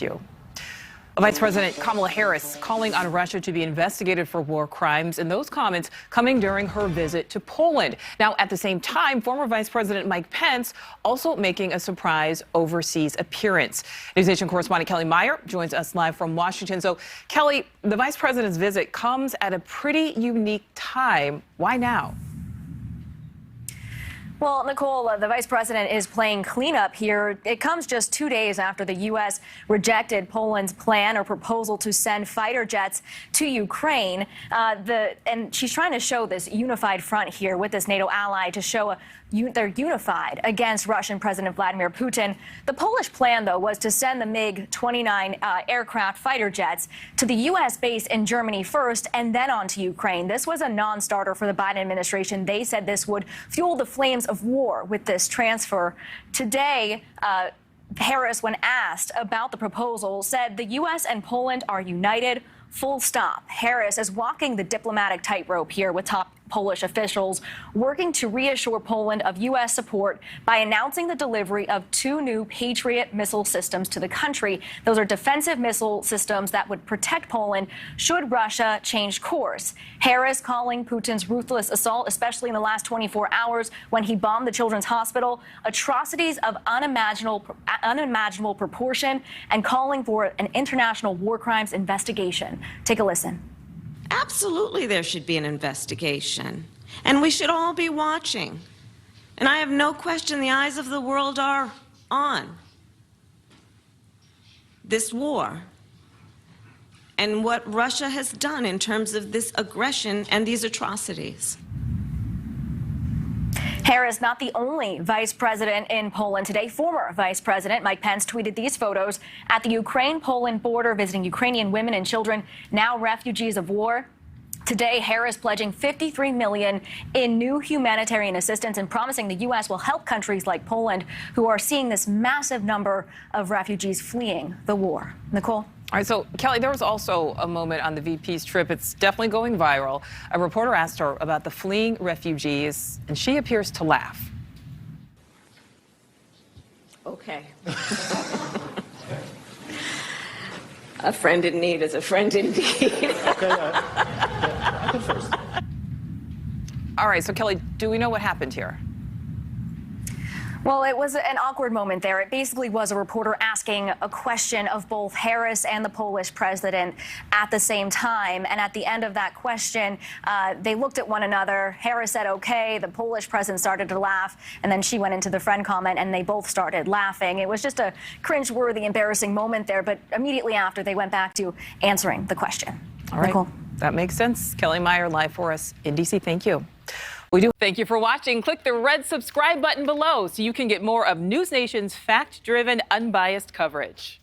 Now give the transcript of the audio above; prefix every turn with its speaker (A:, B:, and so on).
A: with you. Vice President Kamala Harris calling on Russia to be investigated for war crimes, and those comments coming during her visit to Poland. Now, at the same time, former Vice President Mike Pence also making a surprise overseas appearance. NewsNation correspondent Kelly Meyer joins us live from Washington. So, Kelly, the Vice President's visit comes at a pretty unique time. Why now?
B: Well, Nichole, the vice president is playing cleanup here. It comes just 2 days after the U.S. rejected Poland's plan or proposal to send fighter jets to Ukraine. And she's trying to show this unified front here with this NATO ally to show they're unified against Russian President Vladimir Putin. The Polish plan, though, was to send the MiG-29 aircraft fighter jets to the U.S. base in Germany first and then on to Ukraine. This was a non-starter for the Biden administration. They said this would fuel the flames of war with this transfer. Today, Harris, when asked about the proposal, said the U.S. and Poland are united, full stop. Harris is walking the diplomatic tightrope here with top Polish officials, working to reassure Poland of U.S. support by announcing the delivery of 2 new Patriot missile systems to the country. Those are defensive missile systems that would protect Poland should Russia change course. Harris calling Putin's ruthless assault, especially in the last 24 hours when he bombed the Children's Hospital, atrocities of unimaginable proportion, and calling for an international war crimes investigation. Take a listen.
C: Absolutely, there should be an investigation, and we should all be watching. And I have no question the eyes of the world are on this war and what Russia has done in terms of this aggression and these atrocities.
B: Harris, not the only vice president in Poland today. Former Vice President Mike Pence tweeted these photos at the Ukraine-Poland border, visiting Ukrainian women and children, now refugees of war. Today, Harris pledging $53 million in new humanitarian assistance and promising the U.S. will help countries like Poland, who are seeing this massive number of refugees fleeing the war. Nichole?
A: All right, so, Kelly, there was also a moment on the VP's trip. It's definitely going viral. A reporter asked her about the fleeing refugees, and she appears to laugh.
C: Okay. A friend in need is a friend indeed.
D: Okay, I can first.
A: All right, so, Kelly, do we know what happened here?
B: Well, it was an awkward moment there. It basically was a reporter asking a question of both Harris and the Polish president at the same time. And at the end of that question, they looked at one another. Harris said, okay. The Polish president started to laugh. And then she went into the friend comment, and they both started laughing. It was just a cringe-worthy, embarrassing moment there. But immediately after, they went back to answering the question.
A: All right.
B: Nichole?
A: That makes sense. Kelly Meyer live for us in D.C. Thank you. We do thank you for watching. Click the red subscribe button below so you can get more of NewsNation's fact-driven, unbiased coverage.